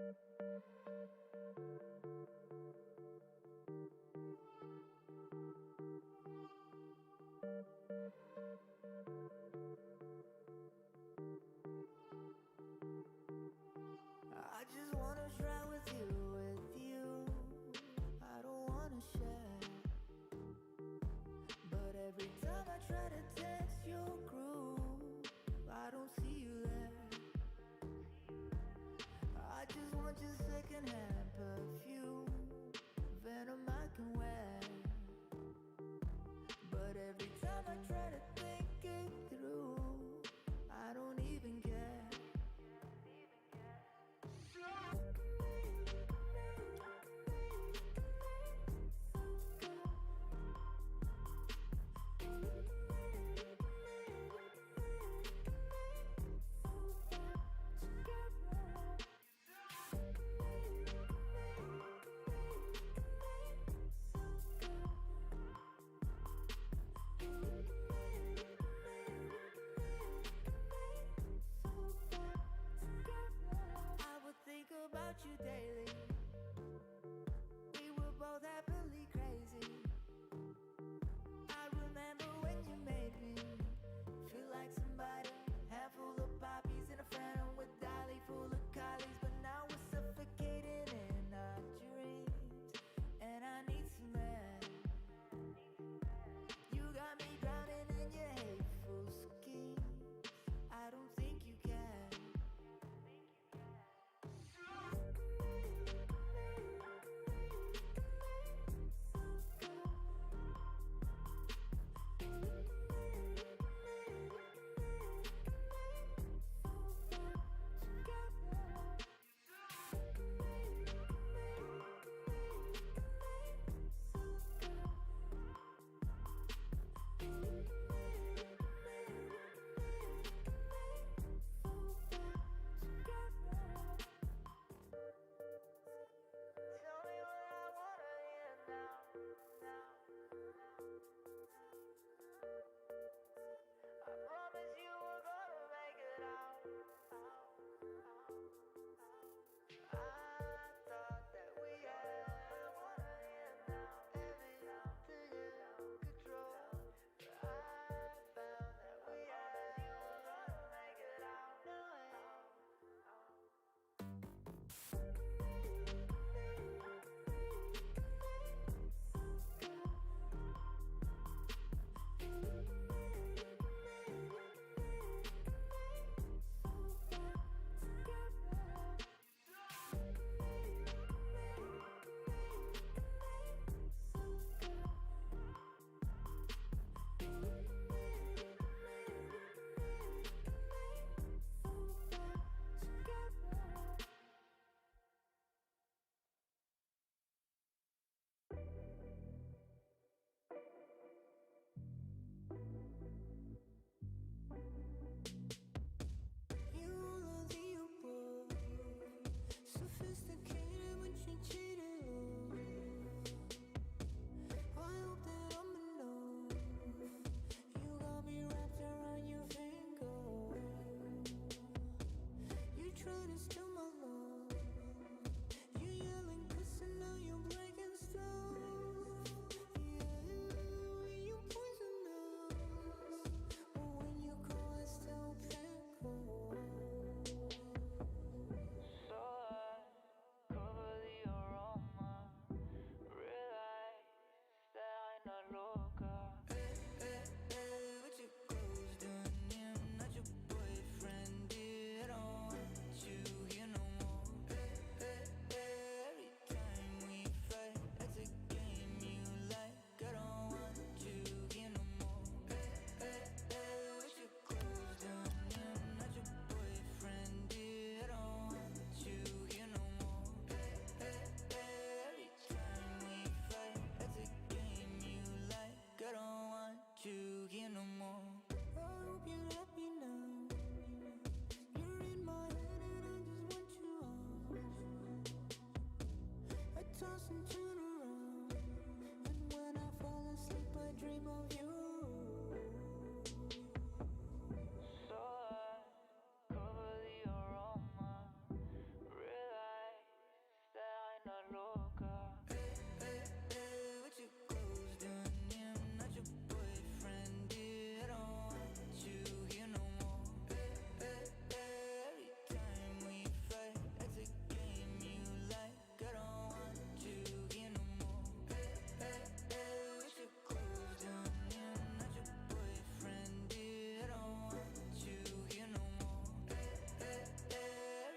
I just wanna try with you. I don't wanna share. But every time I try to text your groove, I don't see you there. I just want your secondhand perfume, venom I can wear. But every time I try to think it through, I don't even care.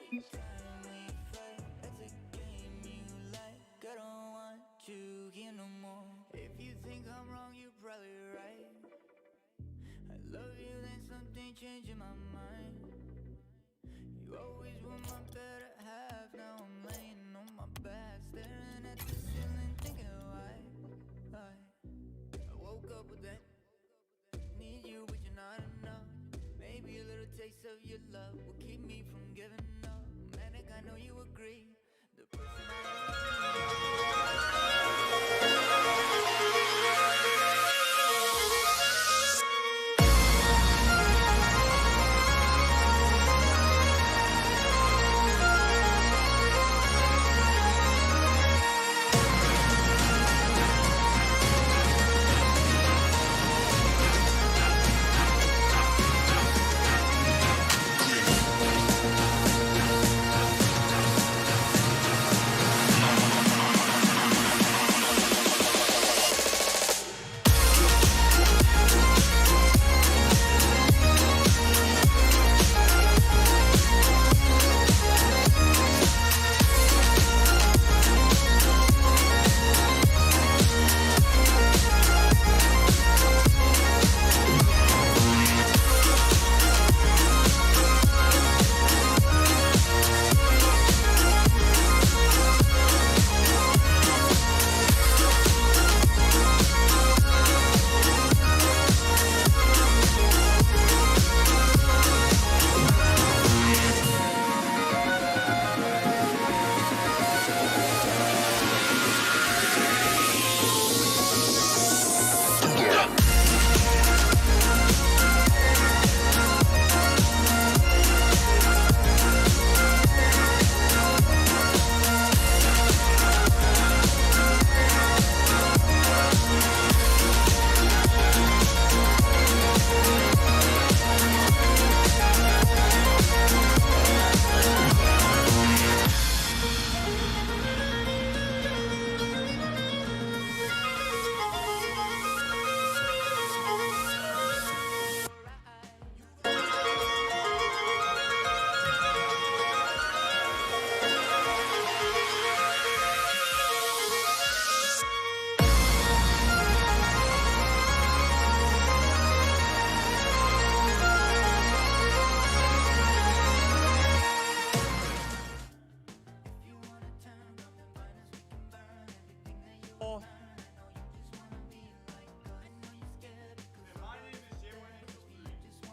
Time we fight, that's a game you like. I don't want you here no more. If you think I'm wrong, you're probably right. I love you, then something changed in my mind. You always were my better half. Now I'm laying on my back, staring at the ceiling, thinking why. I woke up with that. Need you, but you're not enough. Maybe a little taste of your love will keep me from giving up. Manic, I know you agree. The person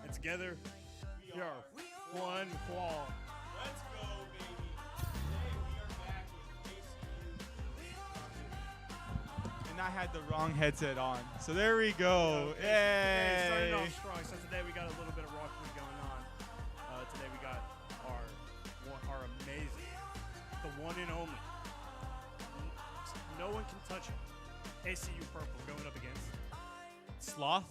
And together, we are one wall. Let's go, baby. Today we are back with ACU. And I had the wrong headset on. So there we go. Hey, starting Yay. off strong. So today we got a little bit of rockery going on. Today we got our amazing, the one and only. No one can touch it. ACU Purple going up against Sloth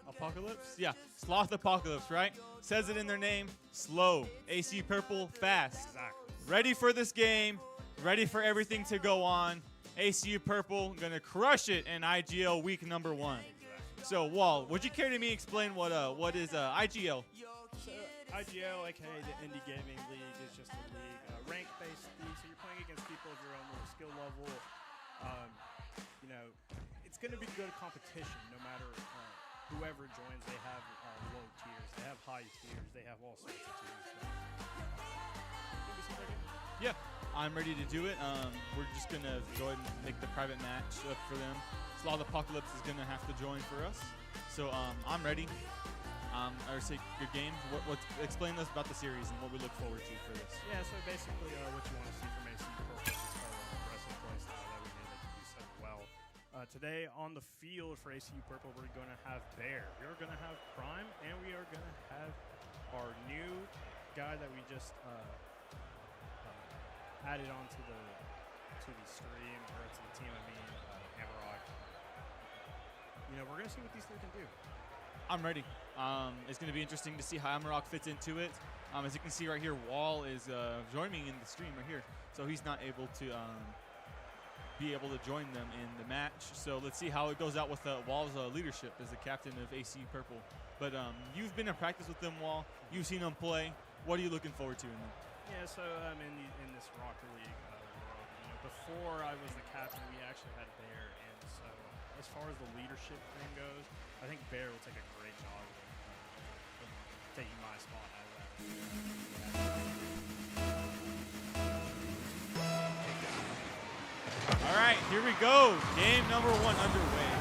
Apocalypse? Yeah, Sloth Apocalypse, right? Says it in their name. Slow. ACU Purple, fast. exactly. Ready for this game. Ready for everything to go on. ACU Purple gonna crush it in IGL week number 1. So, Wall, would you care to me explain what is IGL? So, IGL, aka the Indie Gaming League, is just a league, rank-based league. So you're playing against people of your own little skill level. You know, it's going to be good competition no matter whoever joins. They have low tiers, they have high tiers, they have all sorts of tiers. So. Give me some ready? Yeah, I'm ready to do it. We're just gonna go ahead and make the private match up for them. Sloth Apocalypse is gonna have to join for us. So I'm ready. I say good game. Explain us about the series and what we look forward to for this. Yeah, so basically what you want to see from ACU Purple is just aggressive play style that we know they can do so well. Today on the field for ACU Purple, we're going to have Bear. We are going to have Prime, and we are going to have our new guy that we just added onto the stream, or to the team, I mean, Amarok. You know, we're going to see what these three can do. I'm ready. It's going to be interesting to see how Amarok fits into it. As you can see right here, Wall is joining me in the stream right here. So he's not able to be able to join them in the match. So let's see how it goes out with Wall's leadership as the captain of ACU Purple. But you've been in practice with them, Wall. You've seen them play. What are you looking forward to in them? Yeah, so in this Rocket League world, before I was the captain, we actually had Bear, and so as far as the leadership thing goes, I think Bear will take a great job of taking my spot as that. All right, here we go. Game number 1 underway.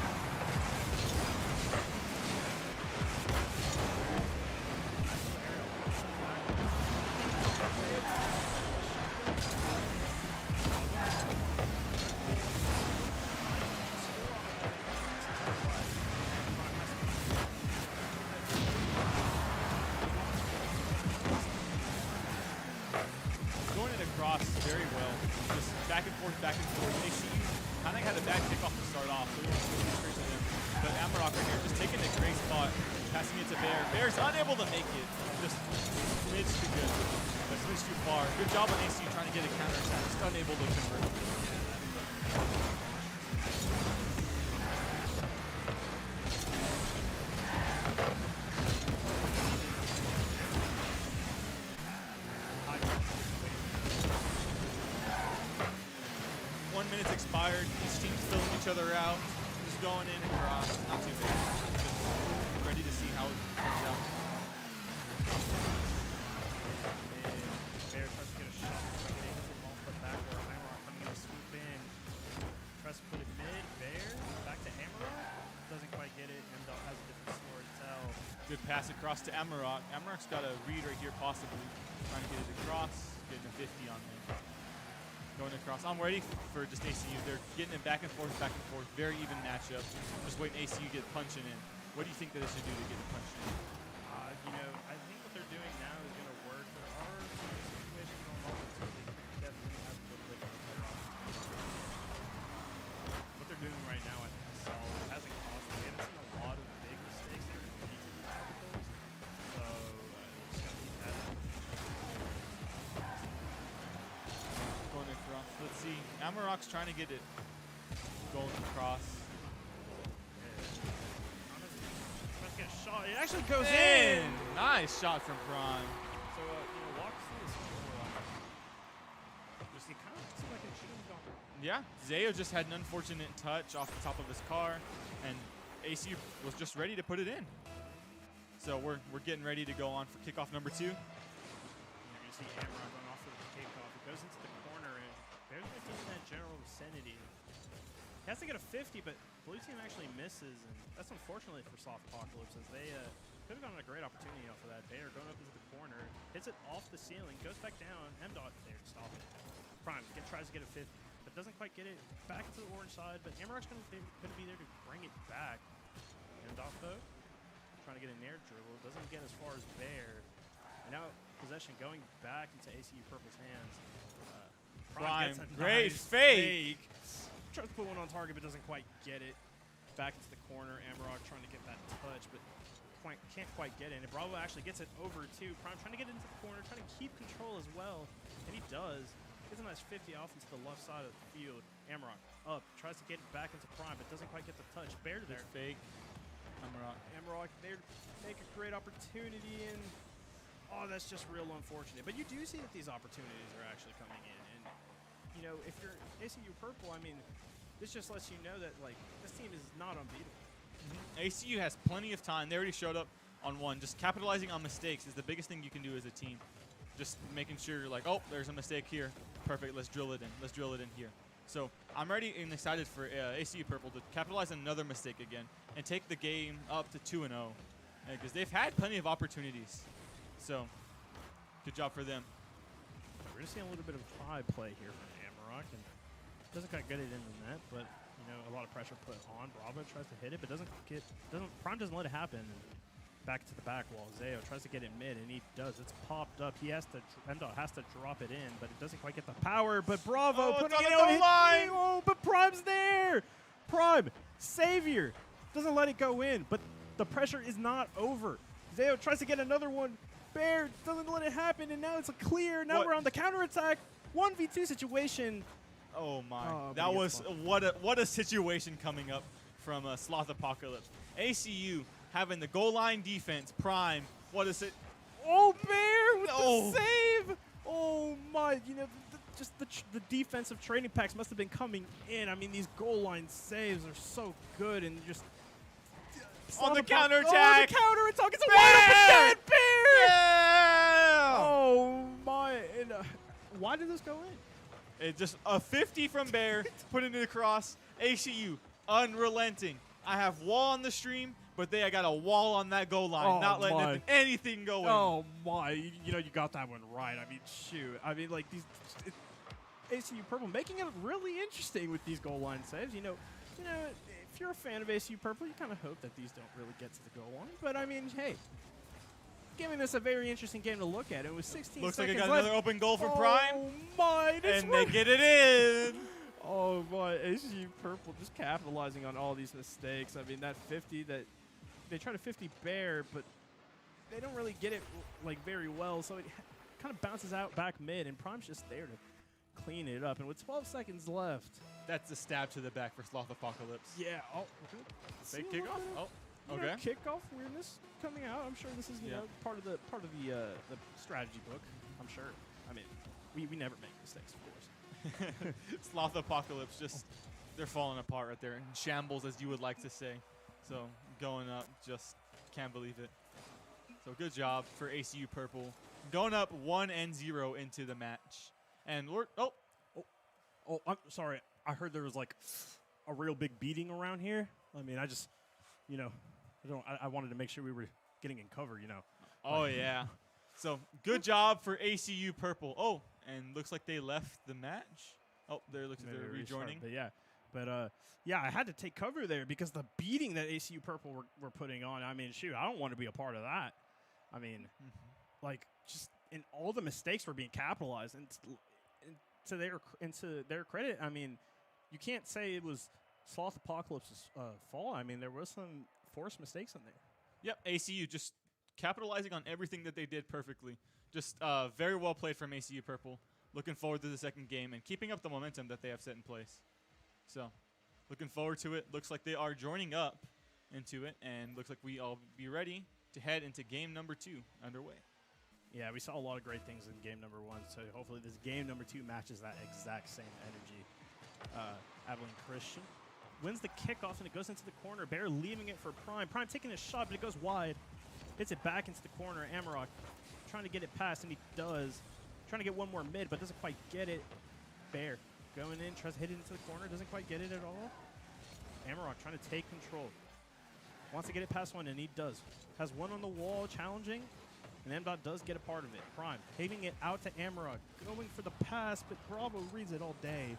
Going it across very well. Just back and forth, back and forth. ACU kind of had a bad kickoff to start off, so we were switching straight to them. But Amarok right here just taking a great spot, passing it to Bear. Bear's unable to make it. Just smidge too good. A smidge too far. Good job on ACU trying to get a counter attack. Just unable to convert. Minutes expired. Each team's filling each other out. Just going in and cross. Not too bad. Just ready to see how it comes out. And Bear tries to get a shot. Tries to get it off the back where Amarok coming in to swoop in. Tries to put it mid. Bear back to Amarok. Doesn't quite get it. M-Dot has a different story to tell. Good pass across to Amarok. Amarok's got a read right here, possibly. Trying to get it across. Getting a 50 on there. Going across. I'm ready for just ACU. They're getting it back and forth, back and forth. Very even matchup. Just waiting ACU get punching in. What do you think that they should do to get the punch in? I think what they're doing now is going to work. There are some situations going on that they definitely have a little bit of a rock. What they're doing right now, I think, is solid. It hasn't cost them. We haven't seen a lot of big mistakes. They're going to need to be out of those. So, just going to keep that up. Going across. Let's see. Amarok's trying to get it going across. Let's get a shot. It actually goes in. Nice shot from Prime. So, walks through the scoreline. Just it kind of seemed like it should have gone. Yeah, Zayo just had an unfortunate touch off the top of his car, and ACU was just ready to put it in. So we're getting ready to go on for kickoff number 2. You're going to see Amarok going off for the kickoff. It goes into the corner, and Bear's going to keep in that general vicinity. He has to get a 50, but blue team actually misses, and that's unfortunately for Soft Apocalypse, as they could have gotten a great opportunity off of that. Bear going up into the corner, hits it off the ceiling, goes back down. M-Dot there to stop it. Prime tries to get a 50, but doesn't quite get it back to the orange side, but Amarok's going to be there to bring it back. M-Dot, though, trying to get a nair dribble, doesn't get as far as Bear. And now possession going back into ACU Purple's hands. Prime, gets a great nice fake. Tries to put one on target, but doesn't quite get it. Back into the corner. Amarok trying to get that touch, but can't quite get it. And Bravo actually gets it over to Prime, trying to get into the corner, trying to keep control as well. And he does. Gets a nice 50 off into the left side of the field. Amarok up, tries to get it back into Prime, but doesn't quite get the touch. Bear to there. Fake. Amarok there to make a great opportunity, and that's just real unfortunate. But you do see that these opportunities are actually coming in, and if you're ACU Purple, I mean, this just lets you know that this team is not unbeatable. ACU has plenty of time. They already showed up on one. Just capitalizing on mistakes is the biggest thing you can do as a team. Just making sure you're like, oh, there's a mistake here. Perfect. Let's drill it in. Let's drill it in here. So I'm ready and excited for ACU Purple to capitalize on another mistake again and take the game up to 2-0, because they've had plenty of opportunities. So good job for them. We're going to see a little bit of high play here from Amarok, and doesn't quite get it in the net, but a lot of pressure put on. Bravo tries to hit it, but Prime doesn't let it happen. Back to the back wall. Zayo tries to get it mid, and he does. It's popped up. M-Dot has to drop it in, but it doesn't quite get the power. But Bravo putting it on the line. Oh, but Prime's there. Prime, savior, doesn't let it go in, but the pressure is not over. Zayo tries to get another one. Bear doesn't let it happen, and now it's a clear. Now we're on the counterattack. 1v2 situation. Oh my! That was what a situation coming up from Sloth Apocalypse. ACU having the goal line defense. Prime, what is it? Oh, Bear with the save! Oh my! You know, just the defensive training packs must have been coming in. I mean, these goal line saves are so good, and just on the counterattack. Oh, the counterattack! It's a wide open Bear! Yeah! Oh my! And, why did this go in? It just a 50 from Bear, put into the cross. ACU, unrelenting. I have wall on the stream, but I got a wall on that goal line, not letting anything go in. Oh my! You know, you got that one right. I mean, shoot. I mean, like ACU Purple making it really interesting with these goal line saves. You know, if you're a fan of ACU Purple, you kind of hope that these don't really get to the goal line. But I mean, hey, giving this a very interesting game to look at. It was 16 Looks like seconds it got left. another open goal for Prime. Oh my! And they get it in. Oh boy, ACU Purple just capitalizing on all these mistakes. I mean, that 50 that they try to 50 Bear, but they don't really get it like very well, so it kind of bounces out back mid, and Prime's just there to clean it up. And with 12 seconds left, that's a stab to the back for Sloth Apocalypse. yeah. Oh, Fake kickoff. Oh, okay. Kickoff weirdness coming out. I'm sure this is you know part of the strategy book. I'm sure. I mean, we never make mistakes, of course. Sloth Apocalypse, just they're falling apart right there in shambles, as you would like to say. So going up, just can't believe it. So good job for ACU Purple, going up 1-0 into the match. And we're oh, I'm sorry. I heard there was like a real big beating around here. I mean, I just, you know, I wanted to make sure we were getting in cover. You know. Oh yeah. So good job for ACU Purple. Oh. And looks like they left the match. Oh, there looks like they're rejoining. But yeah, I had to take cover there because the beating that ACU Purple were putting on. I mean, shoot, I don't want to be a part of that. I mean, like just in all the mistakes were being capitalized, and to their credit, I mean, you can't say it was Sloth Apocalypse's fault. I mean, there was some forced mistakes in there. Yep, ACU just capitalizing on everything that they did perfectly. Just very well played from ACU Purple. Looking forward to the second game and keeping up the momentum that they have set in place. So, looking forward to it. Looks like they are joining up into it, and looks like we all be ready to head into game number 2 underway. Yeah, we saw a lot of great things in game number 1, so hopefully this game number 2 matches that exact same energy. Abilene Christian wins the kickoff, and it goes into the corner. Bear leaving it for Prime. Prime taking a shot, but it goes wide. Hits it back into the corner. Amarok trying to get it past, and he does. Trying to get one more mid, but doesn't quite get it. Bear going in, tries to hit it into the corner, doesn't quite get it at all. Amarok trying to take control. Wants to get it past one, and he does. Has one on the wall, challenging, and MDOT does get a part of it. Prime hitting it out to Amarok, going for the pass, but Bravo reads it all day.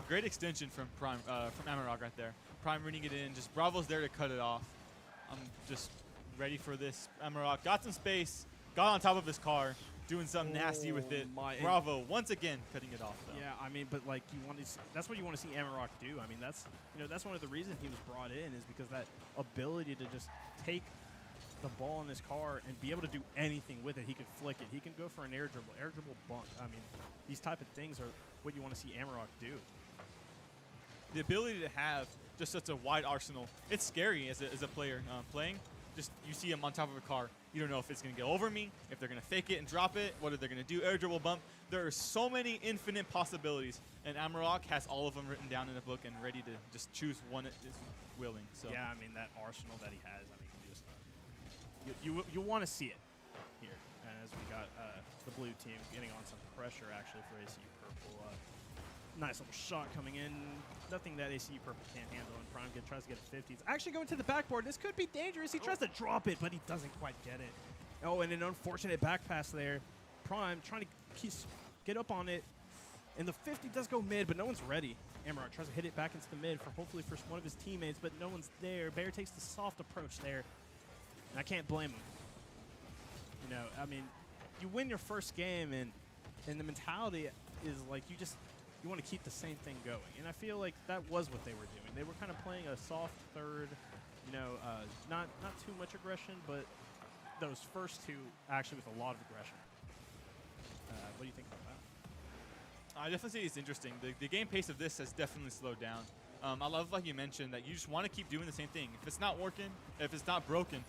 Great extension from Prime, from Amarok right there. Prime reading it in, just Bravo's there to cut it off. I'm just ready for this. Amarok got some space, got on top of his car, doing something nasty with it. Bravo once again cutting it off though. Yeah, I mean, but like you want to see, that's what you want to see Amarok do. I mean, that's that's one of the reasons he was brought in, is because that ability to just take the ball in his car and be able to do anything with it. He can flick it. He can go for an air dribble bunk. I mean, these type of things are what you want to see Amarok do. The ability to have just such a wide arsenal, it's scary as a player playing. Just you see him on top of a car. You don't know if it's going to get over me, if they're going to fake it and drop it, what are they going to do, air dribble bump. There are so many infinite possibilities, and Amarok has all of them written down in a book and ready to just choose one it is willing. So yeah, I mean, that arsenal that he has, I mean, you want to see it here. And as we got the blue team getting on some pressure, actually, for ACU Purple. Nice little shot coming in. Nothing that ACU Purple can't handle, and Prime tries to get a 50. It's actually going to the backboard. This could be dangerous. He tries to drop it, but he doesn't quite get it. Oh, and an unfortunate back pass there. Prime trying to get up on it, and the 50 does go mid, but no one's ready. Amarok tries to hit it back into the mid for hopefully for one of his teammates, but no one's there. Bear takes the soft approach there, and I can't blame him. I mean, you win your first game, and the mentality is like you want to keep the same thing going. And I feel like that was what they were doing. They were kind of playing a soft third, not too much aggression, but those first two actually with a lot of aggression. What do you think about that? I definitely say it's interesting. The game pace of this has definitely slowed down. I love, like you mentioned, that you just want to keep doing the same thing. If it's not working, if it's not broken,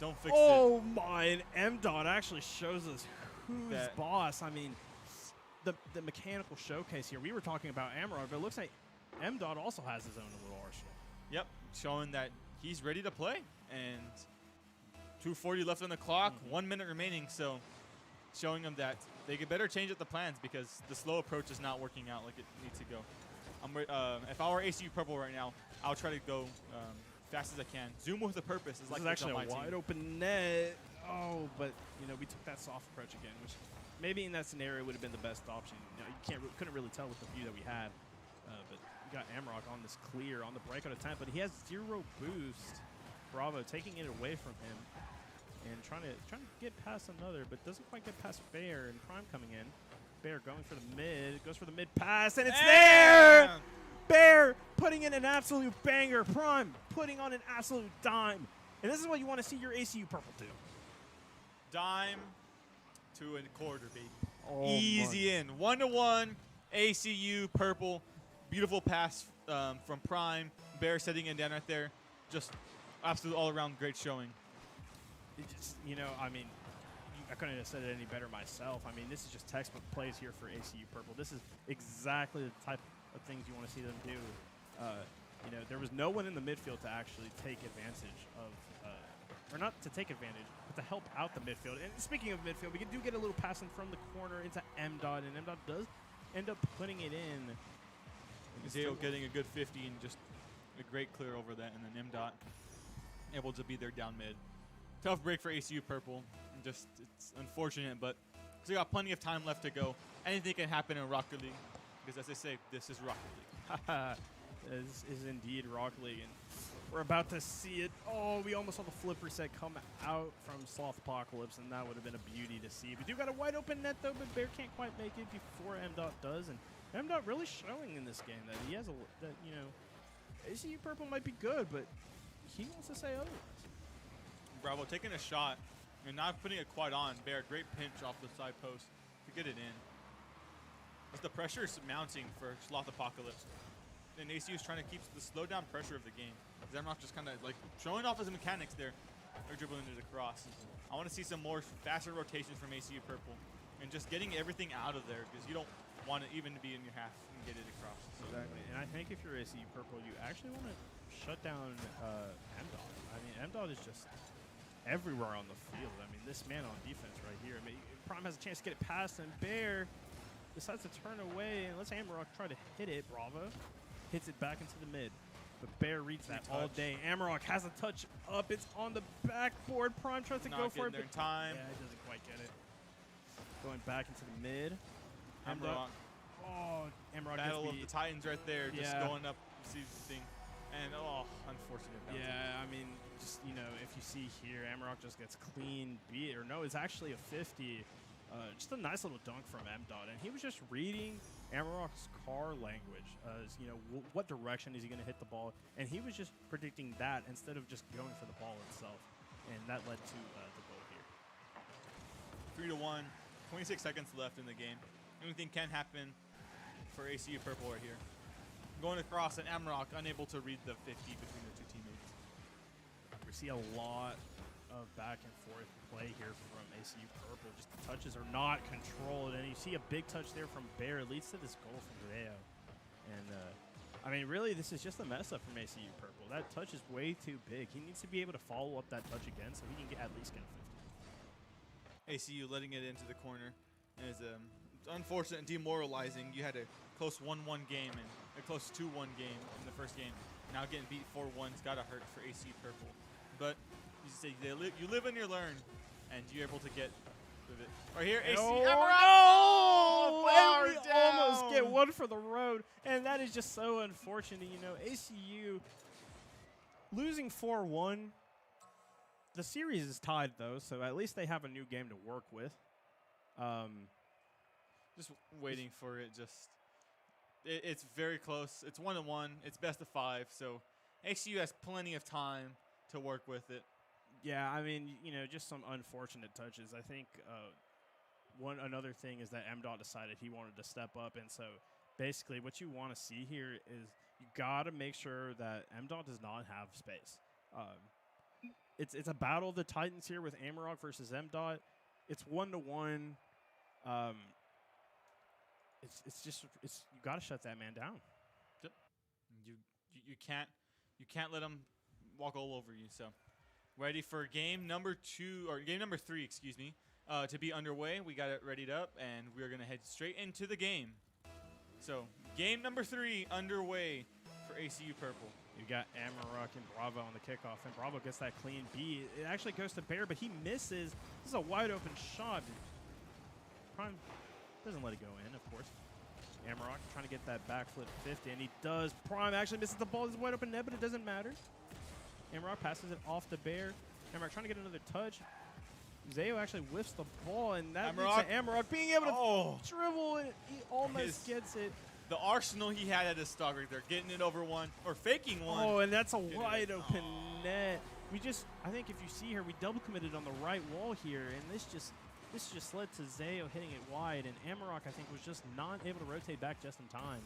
don't fix it. Oh my, and MDOT actually shows us who's that- boss? I mean, the mechanical showcase here. We were talking about Amarok, but it looks like M-Dot also has his own little arsenal. Yep, showing that he's ready to play. And 2:40 left on the clock, 1 minute remaining. So showing them that they could better change up the plans because the slow approach is not working out like it needs to go. If I were ACU Purple right now, I would try to go fast as I can. Zoom with a purpose is like This is actually my a wide team. open net. Oh, but we took that soft approach again, which maybe in that scenario would have been the best option. You couldn't really tell with the view that we had, but we got Amarok on this clear on the breakout attempt, but he has 0 boost. Bravo taking it away from him and trying to get past another, but doesn't quite get past Bear, and Prime coming in. Bear going for the mid, goes for the mid pass, and it's there! Bear putting in an absolute banger. Prime putting on an absolute dime. And this is what you want to see your ACU Purple do. Dime to a quarter, baby. Oh, Easy in. 1-1, ACU Purple. Beautiful pass from Prime. Bear setting it down right there. Just absolute all-around great showing. It just, I mean, I couldn't have said it any better myself. I mean, this is just textbook plays here for ACU Purple. This is exactly the type of things you want to see them do. There was no one in the midfield to actually take advantage of, or not to take advantage, but to help out the midfield. And speaking of midfield, we do get a little passing from the corner into M-Dot, and M-Dot does end up putting it in. Zao getting a good 50 and just a great clear over that, and then M-Dot able to be there down mid. Tough break for ACU Purple. Just it's unfortunate, but we got plenty of time left to go. Anything can happen in Rocket League, because as they say, this is Rocket League. This is indeed Rocket League, and we're about to see it. Oh, we almost saw the flip reset come out from Sloth Apocalypse, and that would have been a beauty to see. We do got a wide open net, though, but Bear can't quite make it before M-Dot does, and M-Dot really showing in this game that he has ACU Purple might be good, but he wants to say otherwise. Bravo taking a shot and not putting it quite on. Bear, great pinch off the side post to get it in. As the pressure is mounting for Sloth Apocalypse, and ACU is trying to keep the slow down pressure of the game. Zamrock just kind of like showing off his mechanics there, or dribbling it across. I want to see some more faster rotations from ACU Purple and just getting everything out of there, because you don't want it even to be in your half and get it across. Exactly, and I think if you're ACU Purple, you actually want to shut down M-Dot. I mean, M-Dot is just everywhere on the field. I mean, this man on defense right here. I mean, Prime has a chance to get it past him. Bear decides to turn away and lets Amarok try to hit it. Bravo hits it back into the mid. But Bear reads that all day. Amarok has a touch up. It's on the backboard. Prime tries to go for it. There in time. Yeah, he doesn't quite get it. Going back into the mid. Amarok. Oh, Amarok Battle of the Titans right there. Just Yeah. going up, see the thing. And, unfortunate. Yeah, I mean, just, if you see here, Amarok just gets clean beat. Or no, it's actually a 50. Just a nice little dunk from M-Dot. And he was just reading Amarok's car language. What direction is he going to hit the ball? And he was just predicting that instead of just going for the ball itself. And that led to the goal here. 3-1. 26 seconds left in the game. Anything can happen for ACU Purple right here. Going across, and Amarok unable to read the 50 between the two teammates. We see a lot of back and forth play here from ACU Purple. Just the touches are not controlled, and you see a big touch there from Bear. It leads to this goal from Zao. And, I mean, really, this is just a mess up from ACU Purple. That touch is way too big. He needs to be able to follow up that touch again so he can at least get a 50. ACU letting it into the corner is unfortunate and demoralizing. You had a close 1-1 game and a close 2-1 game in the first game. Now getting beat 4-1's got to hurt for ACU Purple. But you say you live and you learn, and you're able to get with it. Right here, ACU. Oh, and we almost get one for the road, and that is just so unfortunate. ACU losing 4-1. The series is tied, though, so at least they have a new game to work with. Just waiting for it. It's very close. It's 1-1. It's best of 5, so ACU has plenty of time to work with it. Yeah, I mean, just some unfortunate touches. I think another thing is that M-Dot decided he wanted to step up, and so basically what you want to see here is you got to make sure that M-Dot does not have space. It's a battle of the Titans here with Amarok versus M-Dot. It's 1-1. It's you got to shut that man down. Yep. You can't let him walk all over you. So, ready for game number 3, excuse me, to be underway. We got it readied up, and we're gonna head straight into the game. So, game number 3 underway for ACU Purple. You got Amarok and Bravo on the kickoff, and Bravo gets that clean B. It actually goes to Bear, but he misses. This is a wide open shot. Prime doesn't let it go in, of course. Amarok trying to get that backflip 50, and he does. Prime actually misses the ball. This is wide open net, but it doesn't matter. Amarok passes it off to Bear. Amarok trying to get another touch. Zayo actually whiffs the ball, and that leads to Amarok being able to dribble it. He almost gets it. The arsenal he had at his stock right there, getting it over one, or faking one. Oh, and that's a wide open net. I think if you see here, we double committed on the right wall here, and this just led to Zayo hitting it wide, and Amarok, I think, was just not able to rotate back just in time.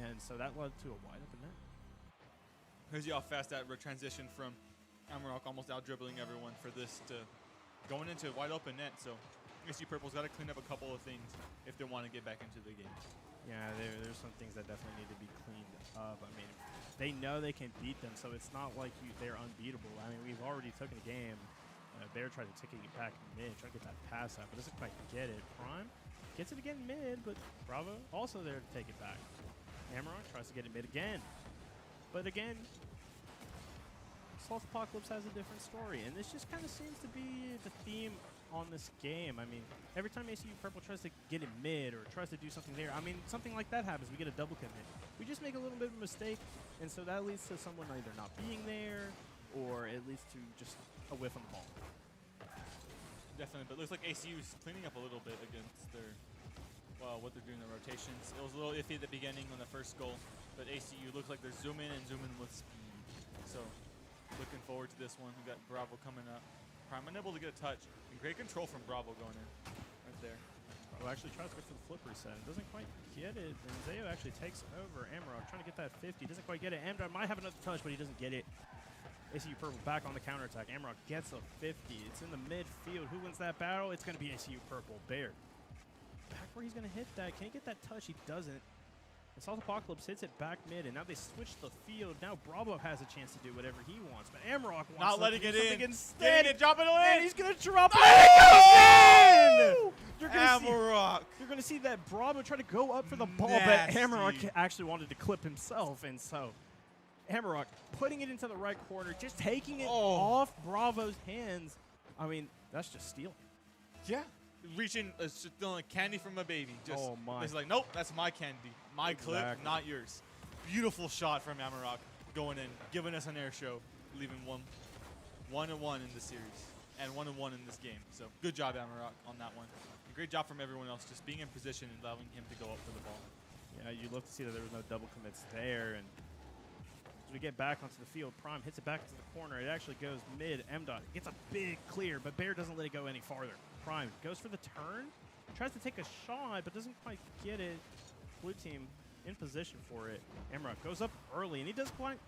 And so that led to a wide open net. Here's how fast that transition from Amarok almost out-dribbling everyone for this to going into a wide open net. So ACU Purple's got to clean up a couple of things if they want to get back into the game. Yeah, there's some things that definitely need to be cleaned up. I mean, they know they can beat them, so it's not like they're unbeatable. I mean, we've already taken a game. Bear tried to take it back mid, trying to get that pass out, but doesn't quite get it. Prime gets it again mid, but Bravo also there to take it back. Amarok tries to get it mid again. But again, Salt Apocalypse has a different story, and this just kind of seems to be the theme on this game. I mean, every time ACU Purple tries to get it mid or tries to do something there, I mean, something like that happens. We get a double commit. We just make a little bit of a mistake, and so that leads to someone either not being there or it leads to just a whiff on the ball. Definitely, but it looks like ACU is cleaning up a little bit against their, what they're doing in the rotations. It was a little iffy at the beginning on the first goal, but ACU looks like they're zooming with speed. So, looking forward to this one. We got Bravo coming up. Prime unable to get a touch. And great control from Bravo going in right there. Bravo actually tries to go for the flip reset. Doesn't quite get it. And Zayo actually takes over. Amarok trying to get that 50. Doesn't quite get it. Amarok might have another touch, but he doesn't get it. ACU Purple back on the counterattack. Amarok gets a 50. It's in the midfield. Who wins that battle? It's going to be ACU Purple. Bear. Back where he's going to hit that. Can he get that touch? He doesn't. And Salt Apocalypse hits it back mid, and now they switch the field. Now Bravo has a chance to do whatever he wants, but Amarok wants not letting it in. Instead, drop it in. And he's going to drop it. And it goes in! Amarok. You're going to see that Bravo try to go up for the ball, Nasty. but Amarok actually wanted to clip himself, and so Amarok putting it into the right corner, just taking it off Bravo's hands. I mean, that's just stealing. Yeah. Reaching, stealing candy from a baby. Just, oh, my. It's like, nope, that's my candy. My clip, not yours. Beautiful shot from Amarok going in, giving us an air show, leaving 1-1 in the series and 1-1 in this game. So good job, Amarok, on that one. And great job from everyone else, just being in position and allowing him to go up for the ball. Yeah, you'd love to see that there was no double commits there. And as we get back onto the field, Prime hits it back to the corner. It actually goes mid. MDOT gets a big clear, but Bear doesn't let it go any farther. Prime goes for the turn, tries to take a shot, but doesn't quite get it. Blue team in position for it. Amarok goes up early, and he doesn't quite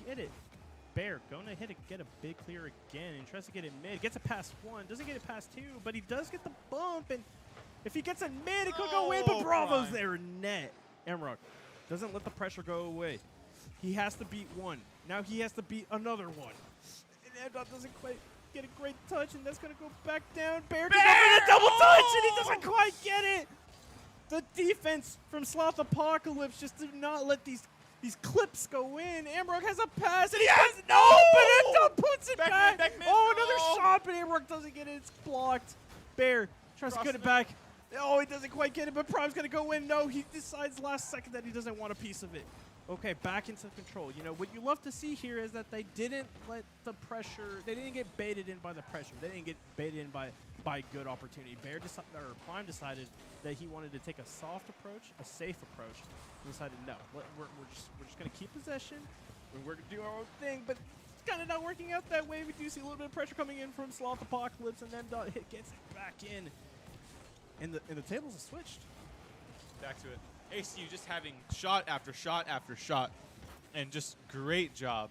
get it. Bear going to get a big clear again, and tries to get it mid. Gets it past one, doesn't get it past two, but he does get the bump, and if he gets it mid, it could go in, but Bravo's there net. Amarok doesn't let the pressure go away. He has to beat one. Now he has to beat another one. And MDOT doesn't quite get a great touch, and that's going to go back down. Bear can go for the double touch, and he doesn't quite get it. The defense from Sloth Apocalypse just did not let these clips go in. Amarok has a pass, and he has but MDOT puts it back. Another shot, but Amarok doesn't get it. It's blocked. Bear tries to get it back. Oh, he doesn't quite get it, but Prime's going to go in. No, he decides last second that he doesn't want a piece of it. Okay, back into control. You know, what you love to see here is that they didn't let the pressure, they didn't get baited in by the pressure. They didn't get baited in by good opportunity. Prime decided that he wanted to take a soft approach, a safe approach. He decided, no, we're just going to keep possession. We're going to do our own thing, but it's kind of not working out that way. We do see a little bit of pressure coming in from Sloth Apocalypse, and then hit gets it back in. And the tables have switched. Back to it. ACU just having shot after shot after shot, and just great job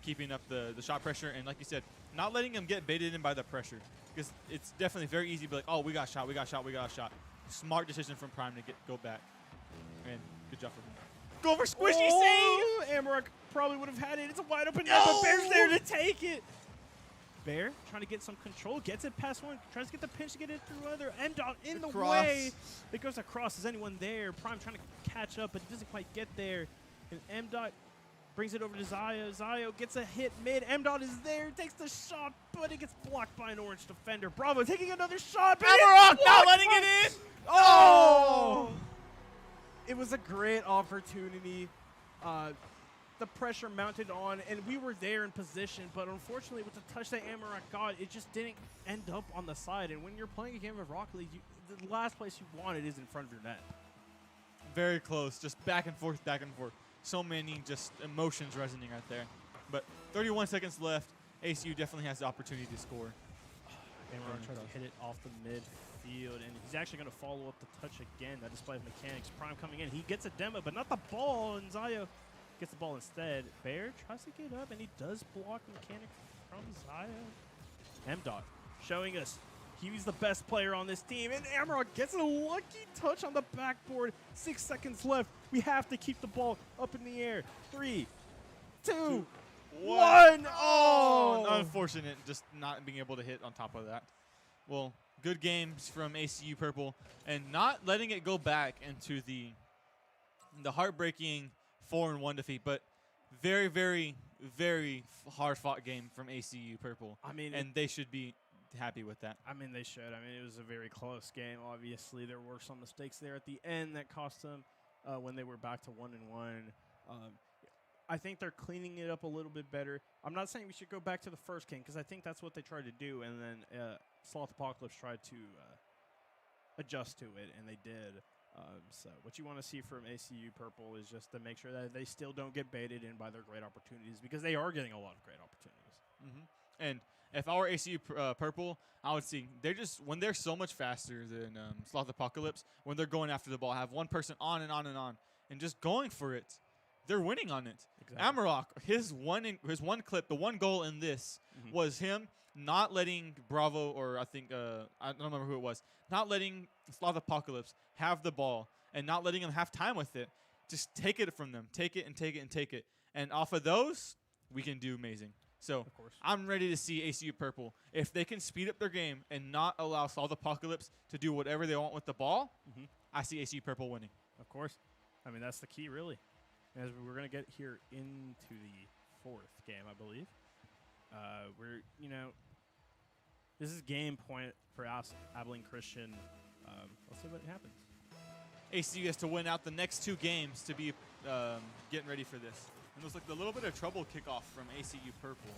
keeping up the shot pressure, and like you said, not letting them get baited in by the pressure, because it's definitely very easy to be like, oh, we got shot, we got shot, we got shot. Smart decision from Prime to go back. And good job for him. Go for squishy save! Amarok probably would have had it. It's a wide open net, but Bear's there to take it. Bear trying to get some control, gets it past one, tries to get the pinch to get it through other. M-Dot in the way. It goes across. Is anyone there? Prime trying to catch up, but doesn't quite get there. And M-Dot brings it over to Zio. Zio gets a hit mid. M-Dot is there, takes the shot, but it gets blocked by an orange defender. Bravo taking another shot. Amarok not letting it in! Oh! It was a great opportunity. The pressure mounted on, and we were there in position, but unfortunately with the touch that Amarok got, it just didn't end up on the side. And when you're playing a game of Rocket League, the last place you want it is in front of your net. Very close, just back and forth, back and forth. So many just emotions resonating right there. But 31 seconds left. ACU definitely has the opportunity to score. Amarok tries to hit it off the midfield, and he's actually going to follow up the touch again. That displays mechanics. Prime coming in. He gets a demo, but not the ball, and Zio gets the ball instead. Bear tries to get up, and he does block mechanic from Zio. M-Dot showing us he's the best player on this team, and Amarok gets a lucky touch on the backboard. 6 seconds left. We have to keep the ball up in the air. 3, 2, 1. Oh! Unfortunate, just not being able to hit on top of that. Well, good games from ACU Purple, and not letting it go back into the heartbreaking 4-1 defeat, but very, very, very hard-fought game from ACU Purple. I mean, and they should be happy with that. I mean, they should. I mean, it was a very close game. Obviously, there were some mistakes there at the end that cost them when they were back to 1-1. I think they're cleaning it up a little bit better. I'm not saying we should go back to the first game because I think that's what they tried to do, and then Sloth Apocalypse tried to adjust to it, and they did. So what you want to see from ACU Purple is just to make sure that they still don't get baited in by their great opportunities, because they are getting a lot of great opportunities. Mm-hmm. And if I were ACU Purple, I would see when they're so much faster than Sloth Apocalypse, when they're going after the ball, have one person on and on and on, and just going for it. They're winning on it. Exactly. Amarok, his one clip, the one goal in this was him not letting Bravo, or I think I don't remember who it was, not letting Sloth Apocalypse have the ball and not letting them have time with it. Just take it from them. Take it and take it and take it. And off of those, we can do amazing. So I'm ready to see ACU Purple. If they can speed up their game and not allow Sloth Apocalypse to do whatever they want with the ball, I see ACU Purple winning. Of course. I mean, that's the key, really. As we're going to get here into the fourth game, I believe. This is game point for us, Abilene Christian. Let's see what happens. ACU has to win out the next 2 games to be getting ready for this. And it was like a little bit of trouble kickoff from ACU Purple.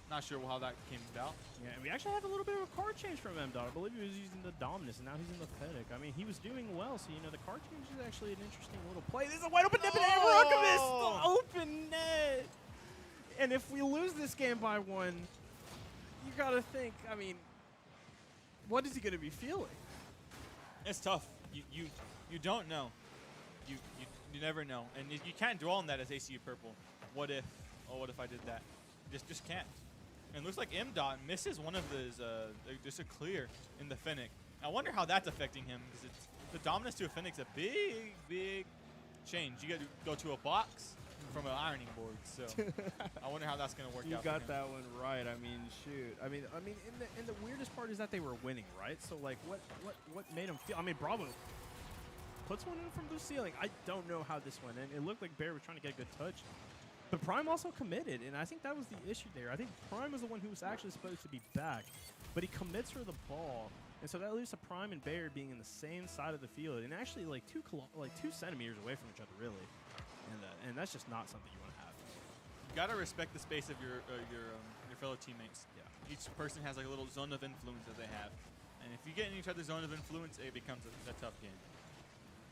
Not sure how that came about. Yeah, and we actually have a little bit of a card change from M-Dot. I believe he was using the Dominus, and now he's in the Fennec. I mean, he was doing well, so, the card change is actually an interesting little play. There's a wide open net, and Amarok missed the open net. And if we lose this game by 1, you got to think, I mean, what is he going to be feeling? It's tough. You don't know. You never know. And you can't dwell on that as ACU Purple. What if? Oh, what if I did that? Just can't. And it looks like M-Dot misses one of his, just a clear in the Fennec. I wonder how that's affecting him, because the Dominus to a Fennec is a big, big change. You got to go to a box from an ironing board. So I wonder how that's going to work out. You for got him. that one right. I mean, shoot. I mean, and the weirdest part is that they were winning, right? So like, what made them feel? I mean, Bravo puts one in from the ceiling. I don't know how this went in. It looked like Bear was trying to get a good touch. But Prime also committed, and I think that was the issue there. I think Prime was the one who was actually supposed to be back, but he commits for the ball, and so that leaves to Prime and Bear being in the same side of the field, and actually like 2 centimeters away from each other, really. And that's just not something you want to have. You gotta respect the space of your fellow teammates. Yeah. Each person has like a little zone of influence that they have, and if you get in each other's zone of influence, it becomes a tough game.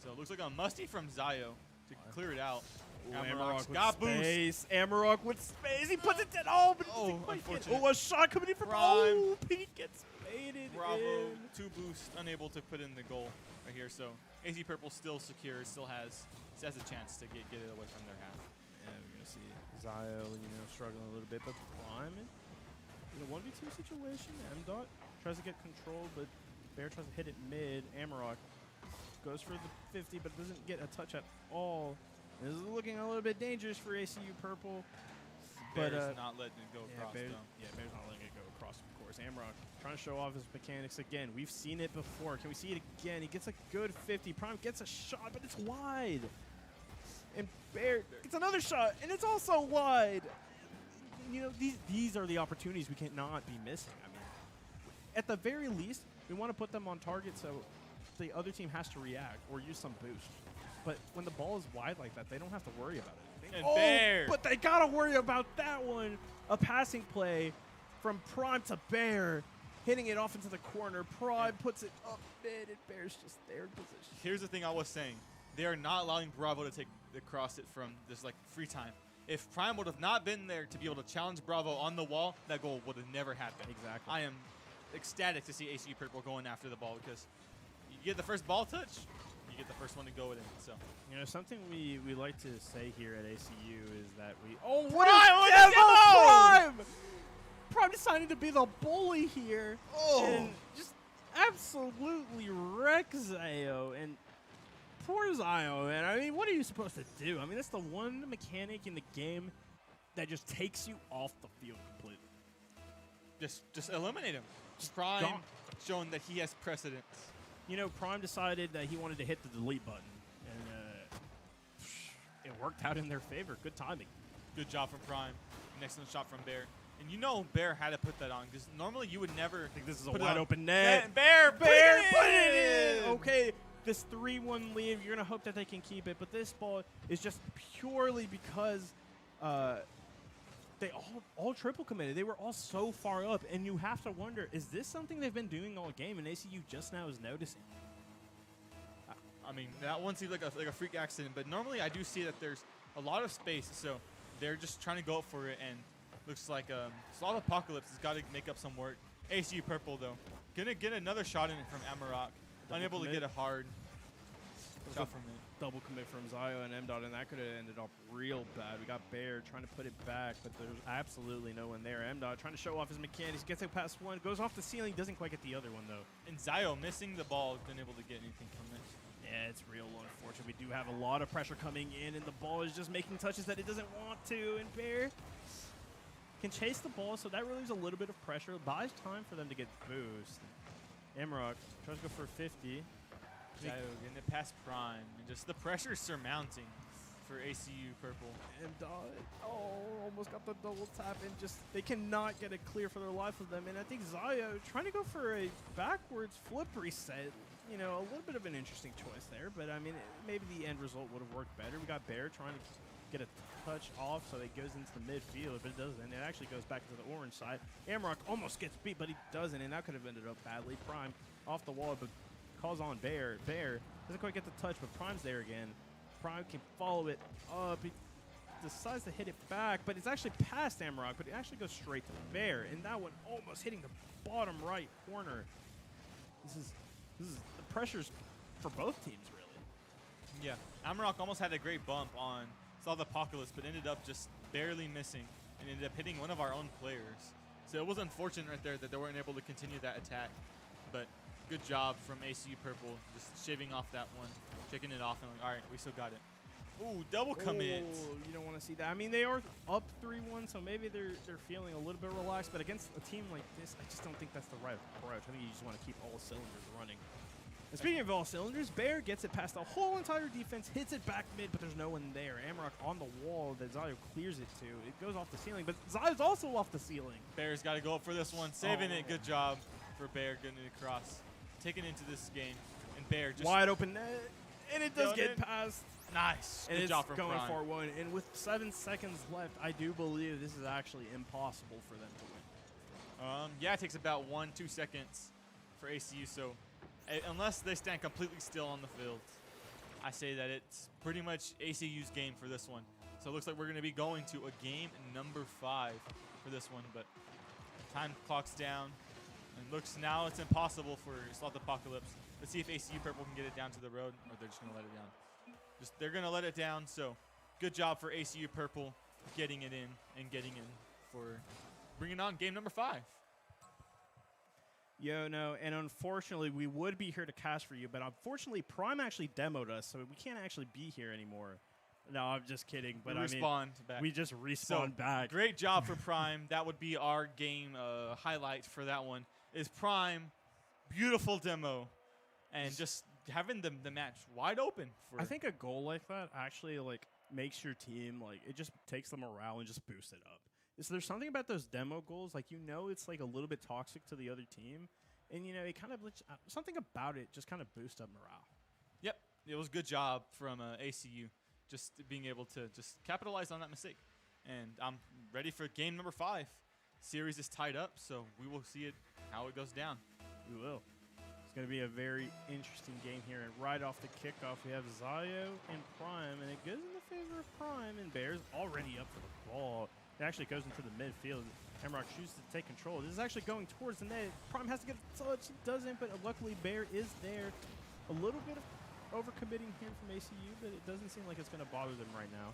So it looks like a musty from Zio to clear it out. Amarok with space. Amarok with space. He puts it down. Oh, but unfortunate. A shot coming in from Prime. Oh, Pete gets baited. Bravo. 2 boosts, unable to put in the goal right here. So ACU Purple still secure, still has a chance to get it away from their half. Yeah, we're gonna see Zio, struggling a little bit, but Prime in a 1v2 situation. M-Dot tries to get control, but Bear tries to hit it mid. Amarok goes for the 50, but doesn't get a touch at all. This is looking a little bit dangerous for ACU Purple. Bear's But not letting it go across, though. Bear's not letting it go across, of course. Amrock trying to show off his mechanics again. We've seen it before. Can we see it again? He gets a good 50. Prime gets a shot, but it's wide. And Bear gets another shot, and it's also wide. You know, these are the opportunities we cannot be missing. I mean, at the very least, we want to put them on target so the other team has to react or use some boost. But when the ball is wide like that, they don't have to worry about it. And Bear. But they got to worry about that one. A passing play from Prime to Bear, hitting it off into the corner. Prime puts it up mid, and Bear's just there in position. Here's the thing I was saying. They are not allowing Bravo to take across it from this like free time. If Prime would have not been there to be able to challenge Bravo on the wall, that goal would have never happened. Exactly. I am ecstatic to see ACU Purple going after the ball because you get the first ball touch, you get the first one to go with it. So You know, something we like to say here at ACU is that we... Prime! Prime deciding to be the bully here. And just absolutely wreck Zayo. And poor Zayo, man. I mean, what are you supposed to do? I mean, that's the one mechanic in the game that just takes you off the field completely. just eliminate him. Prime gone. showing that he has precedence. You know, Prime decided that he wanted to hit the delete button. And it worked out in their favor. Good timing. Good job from Prime. An excellent shot from Bear. And you know Bear had to put that on because normally you would never I think this is a put it wide on. open net. Bear, Put it in! Okay, this 3-1 lead, you're going to hope that they can keep it. But this ball is just purely because they all triple committed. They were all so far up. And you have to wonder, is this something they've been doing all game and ACU just now is noticing? I mean, that one seems like a freak accident, but normally I do see that there's a lot of space, so they're just trying to go up for it, and looks like Slot Apocalypse has got to make up some work. ACU Purple, though, gonna get another shot in it from Amarok. Unable to get a hard shot from it. Double commit from Zayo and M-Dot, and that could have ended up real bad. We got Bear trying to put it back, but there's absolutely no one there. M-Dot trying to show off his mechanics, gets it past one, goes off the ceiling, doesn't quite get the other one, though. And Zayo missing the ball, unable to get anything from it. Yeah, it's real unfortunate. We do have a lot of pressure coming in, and the ball is just making touches that it doesn't want to. And Bear can chase the ball, so that relieves a little bit of pressure. Buys time for them to get boost. Amarok tries to go for 50. Zayo getting it past Prime, and just the pressure surmounting for ACU Purple. And almost got the double tap, and just they cannot get it clear for their life of them. And I think Zayo trying to go for a backwards flip reset. You know, a little bit of an interesting choice there, but I mean, maybe the end result would have worked better. We got Bear trying to get a touch off, so it goes into the midfield, but it doesn't. It actually goes back to the orange side. Amarok almost gets beat, but he doesn't, and that could have ended up badly. Prime off the wall, but calls on Bear. Bear doesn't quite get the touch, but Prime's there again. Prime can follow it up. He decides to hit it back, but it's actually past Amarok, but it actually goes straight to Bear, and that one almost hitting the bottom right corner. This is the pressures for both teams, really. Yeah, Amarok almost had a great bump on Slot Apocalypse, but ended up just barely missing and ended up hitting one of our own players. So it was unfortunate right there that they weren't able to continue that attack. But good job from ACU Purple, just shaving off that one, checking it off, and like, all right, we still got it. Ooh, double commit. You don't want to see that. I mean, they are up 3-1, so maybe they're feeling a little bit relaxed. But against a team like this, I just don't think that's the right approach. I think you just want to keep all cylinders running. And speaking of all cylinders, Bear gets it past the whole entire defense, hits it back mid, but there's no one there. Amarok on the wall that Zayo clears it to. It goes off the ceiling, but Zayo's also off the ceiling. Bear's got to go up for this one, saving it. Good job for Bear getting it across, taking it into this game. And Bear just wide open net, and it does get past. Nice. And Good it's job from going Prime. 4-1. And with 7 seconds left, I do believe this is actually impossible for them to win. Yeah, it takes about 1-2 seconds for ACU. So unless they stand completely still on the field, I say that it's pretty much ACU's game for this one. So it looks like we're going to be going to a game number 5 for this one. But time clock's down. And looks now it's impossible for Slot Apocalypse. Let's see if ACU Purple can get it down to the road, or they're just going to let it down. They're going to let it down, so good job for ACU Purple getting it in and getting in for bringing on game number 5. Yo, no, and unfortunately, we would be here to cast for you, but unfortunately, Prime actually demoed us, so we can't actually be here anymore. No, I'm just kidding. But We I respawned mean, back. we just respawned back. Great job for Prime. That would be our game highlight for that one. Is Prime, beautiful demo, and just having the match wide open. For I think a goal like that actually like makes your team like it just takes the morale and just boosts it up. Is there something about those demo goals like it's like a little bit toxic to the other team, and it kind of something about it just kind of boosts up morale. Yep, it was a good job from ACU, just being able to just capitalize on that mistake. And I'm ready for game number 5. Series is tied up, so we will see how it goes down. We will. It's going to be a very interesting game here. And right off the kickoff, we have Zayo and Prime, and it goes in the favor of Prime, and Bear's already up for the ball. It actually goes into the midfield. Emrock chooses to take control. This is actually going towards the net. Prime has to get a touch. He doesn't, but luckily Bear is there. A little bit of overcommitting here from ACU, but it doesn't seem like it's going to bother them right now.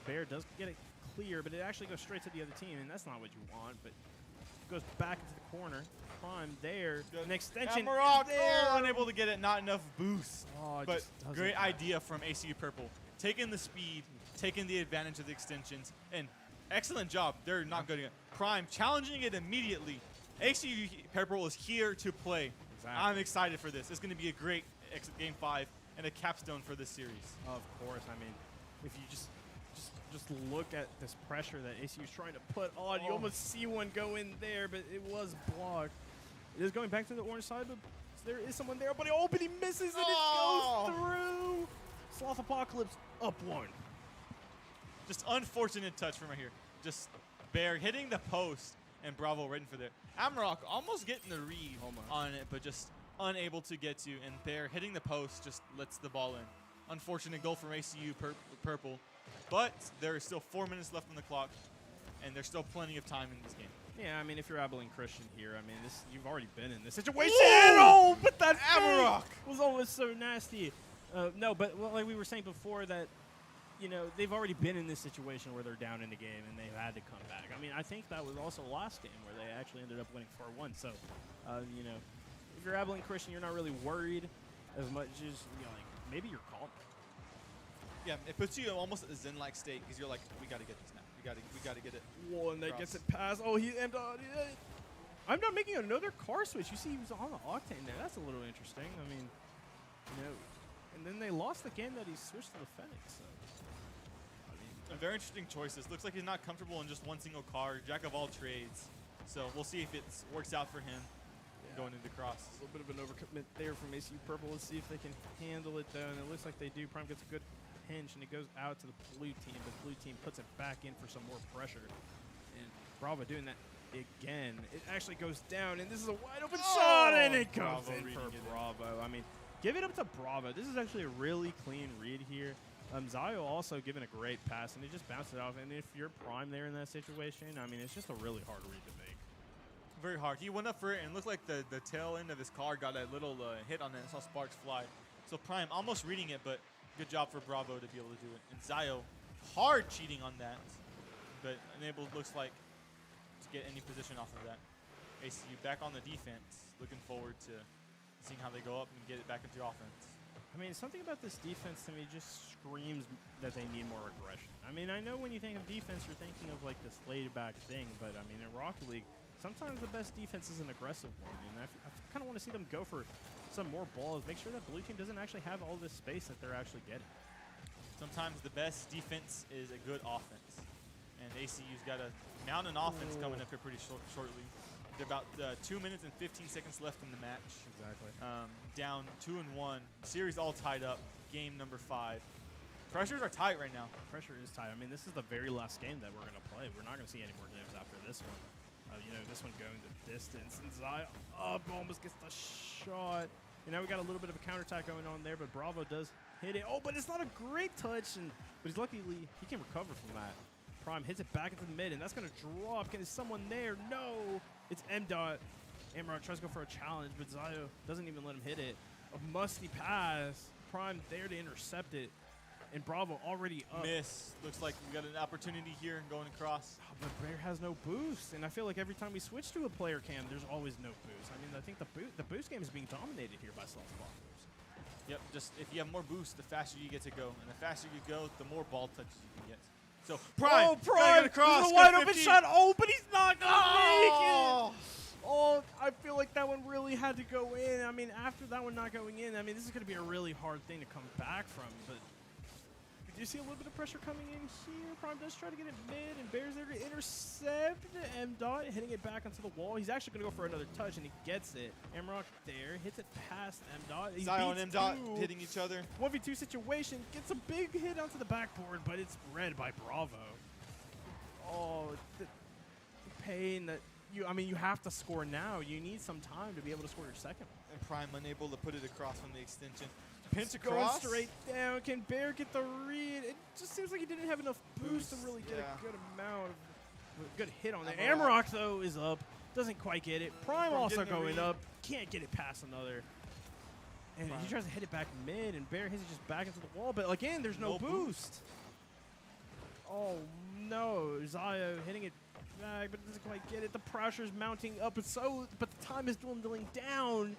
Bear does get it clear, but it actually goes straight to the other team, and that's not what you want, but it goes back into the corner. Prime there. An extension Emrock, there. unable to get it. Not enough boost. Oh, it but just doesn't great matter. idea from ACU Purple. Taking the speed, taking the advantage of the extensions, and excellent job. They're not good. Prime challenging it immediately. ACU Purple is here to play. Exactly. I'm excited for this. It's going to be a great game 5 and a capstone for this series. Of course. I mean, if you just look at this pressure that ACU is trying to put on, you almost see one go in there, but it was blocked. It is going back to the orange side, but there is someone there. But he misses, and it goes through. Sloth Apocalypse up 1. Just unfortunate touch from right here. Just Bear hitting the post and Bravo waiting for that. Amarok almost getting the read on it, but just unable to get to. And Bear hitting the post just lets the ball in. Unfortunate goal from ACU Purple. But there is still 4 minutes left on the clock, and there's still plenty of time in this game. Yeah, I mean, if you're Abilene Christian here, I mean, you've already been in this situation. Oh, but that Amarok was almost so nasty. No, but like we were saying before that, they've already been in this situation where they're down in the game and they've had to come back. I mean, I think that was also last game where they actually ended up winning 4-1. So, if you're Abilene Christian, you're not really worried as much as, like, maybe you're calm. Yeah, it puts you almost at a Zen-like state because you're like, we got to get this now. We got to get it. Whoa, and that gets it past. Oh, I'm not making another car switch. You see, he was on the Octane there. That's a little interesting. I mean, and then they lost the game that he switched to the Fennec. So, I mean, very interesting choices. Looks like he's not comfortable in just one single car. Jack of all trades. So we'll see if it works out for him going into cross. A little bit of an overcommit there from ACU Purple. Let's see if they can handle it, though. And it looks like they do. Prime gets a good pinch, and it goes out to the blue team. The blue team puts it back in for some more pressure. And Bravo doing that again. It actually goes down, and this is a wide open shot, and it goes Bravo in for reading it Bravo. I mean, give it up to Bravo. This is actually a really clean read here. Zayo also giving a great pass, and it just bounced it off. And if you're Prime there in that situation, I mean, it's just a really hard read to make. Very hard. He went up for it, and looked like the tail end of his car got a little hit on it and saw sparks fly. So Prime almost reading it, but good job for Bravo to be able to do it. And Zayo hard cheating on that, but unable, looks like, to get any position off of that. ACU back on the defense. Looking forward to seeing how they go up and get it back into offense. I mean, something about this defense to me just screams that they need more aggression. I mean, I know when you think of defense, you're thinking of like this laid-back thing, but I mean, in Rocket League, sometimes the best defense is an aggressive one, and I kind of want to see them go for some more balls, make sure that blue team doesn't actually have all this space that they're actually getting. Sometimes the best defense is a good offense, and ACU's got a mountain offense coming up here pretty shortly. They're about 2 minutes and 15 seconds left in the match. Exactly. Down 2-1. Series all tied up. Game number 5. Pressures are tight right now. Pressure is tight. I mean, this is the very last game that we're going to play. We're not going to see any more games after this one. This one going the distance. And Zayo almost gets the shot. We got a little bit of a counterattack going on there, but Bravo does hit it. Oh, but it's not a great touch. But he's luckily, he can recover from that. Prime hits it back into the mid, and that's going to drop. Is someone there? No. It's M-Dot. Amrock tries to go for a challenge, but Zayo doesn't even let him hit it. A musty pass. Prime there to intercept it. and Bravo already up. Miss. Looks like we got an opportunity here going across. Oh, but Bear has no boost, and I feel like every time we switch to a player cam, there's always no boost. I mean, I think the boost game is being dominated here by Sloth blockers. Yep, just if you have more boost, the faster you get to go. And the faster you go, the more ball touches you can get. So, Prime! Oh, Prime! Get across, This is a wide open 50. shot. Oh, but he's not going to make Oh! it! Oh, I feel like that one really had to go in. I mean, after that one not going in, I mean, this is going to be a really hard thing to come back from. But do you see a little bit of pressure coming in here? Prime does try to get it mid, and Bear's there to intercept. M-Dot hitting it back onto the wall. He's actually going to go for another touch, and he gets it. Amrock there, hits it past M-Dot. Zion and M-Dot hitting each other. 1v2 situation, gets a big hit onto the backboard, but it's read by Bravo. Oh, the pain that I mean, you have to score now. You need some time to be able to score your second one. And Prime unable to put it across from the extension. Pinch Going across. straight down. Can Bear get the read? It just seems like he didn't have enough boost to really get a good amount of good hit on there. Amrock, though, is up. Doesn't quite get it. Prime also going up. Can't get it past another. And he tries to hit it back mid, and Bear hits it just back into the wall. But again, there's no boost. Oh, no. Zio hitting it back, but doesn't quite get it. The pressure's mounting up, but the time is dwindling down.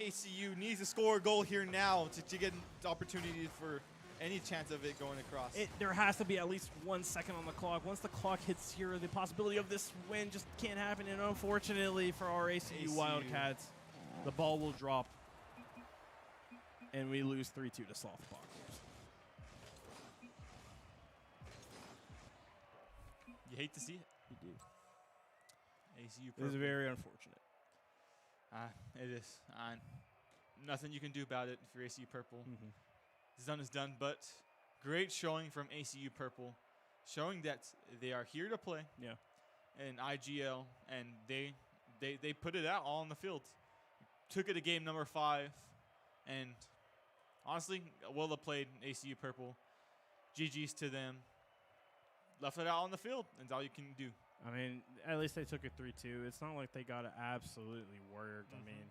ACU needs to score a goal here now to get an opportunity for any chance of it going across. There has to be at least 1 second on the clock. Once the clock hits 0, the possibility of this win just can't happen. And unfortunately for our ACU Wildcats, the ball will drop, and we lose 3-2 to Sloth Boxers. You hate to see it. You do. ACU It is very unfortunate. It is. Nothing you can do about it if you're ACU Purple. It's done is done, but great showing from ACU Purple, showing that they are here to play. Yeah. In IGL, and they put it out all on the field. Took it to game number 5, and honestly, well played, ACU Purple. GG's to them. Left it out on the field, and that's all you can do. I mean, at least they took it 3-2. It's not like they got it absolutely worked. I mean,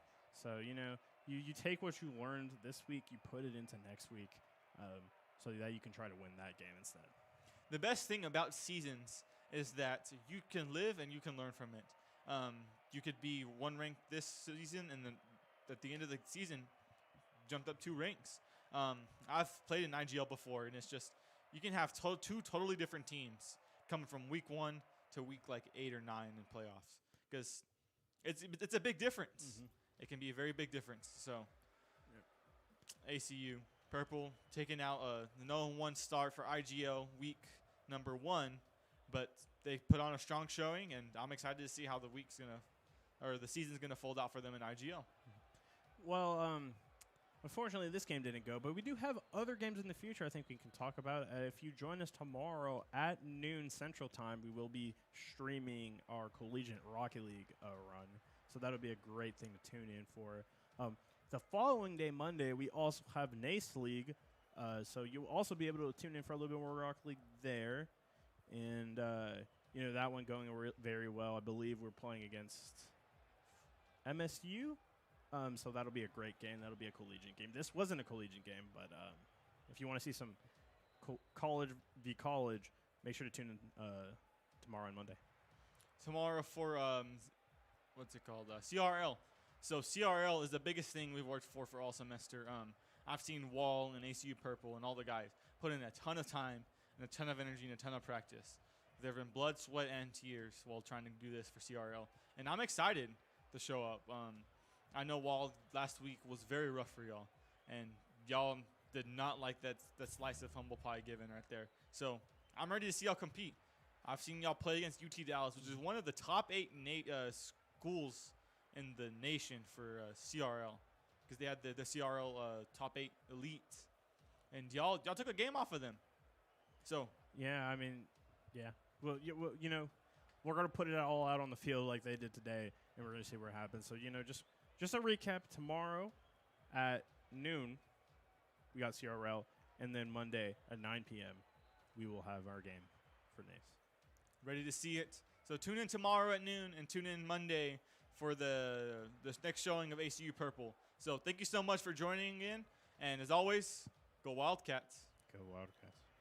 so, you know, you take what you learned this week, you put it into next week so that you can try to win that game instead. The best thing about seasons is that you can live and you can learn from it. You could be 1 rank this season, and then at the end of the season, jumped up 2 ranks. I've played in IGL before, and it's just you can have 2 totally different teams coming from week 1 to week like 8 or 9 in playoffs, because it's a big difference. It can be a very big difference. So, ACU Purple taking out the 0-1 start for IGL week number 1, but they put on a strong showing, and I'm excited to see how the season's gonna fold out for them in IGL. Well, unfortunately, this game didn't go, but we do have other games in the future I think we can talk about. If you join us tomorrow at noon Central Time, we will be streaming our Collegiate Rocket League run. So that'll be a great thing to tune in for. The following day, Monday, we also have NACE League. So you'll also be able to tune in for a little bit more Rocket League there. And, you know, that one going very well. I believe we're playing against MSU. So that'll be a great game. That'll be a collegiate game. This wasn't a collegiate game, but if you want to see some college v college, make sure to tune in tomorrow and Monday. Tomorrow for what's it called? CRL. So CRL is the biggest thing we've worked for all semester. I've seen Wall and ACU Purple and all the guys put in a ton of time and a ton of energy and a ton of practice. There have been blood, sweat, and tears while trying to do this for CRL, and I'm excited to show up. I know Wall last week was very rough for y'all, and y'all did not like that slice of humble pie given right there. So I'm ready to see y'all compete. I've seen y'all play against UT Dallas, which is one of the top 8 schools in the nation for CRL, because they had the CRL top 8 elite, and y'all took a game off of them. So yeah, I mean, yeah. Well, you know, we're gonna put it all out on the field like they did today, and we're gonna see what happens. So you know, just a recap: tomorrow at noon, we got CRL, and then Monday at 9 p.m. we will have our game for NACE. Ready to see it. So tune in tomorrow at noon and tune in Monday for the next showing of ACU Purple. So thank you so much for joining in. And as always, go Wildcats. Go Wildcats.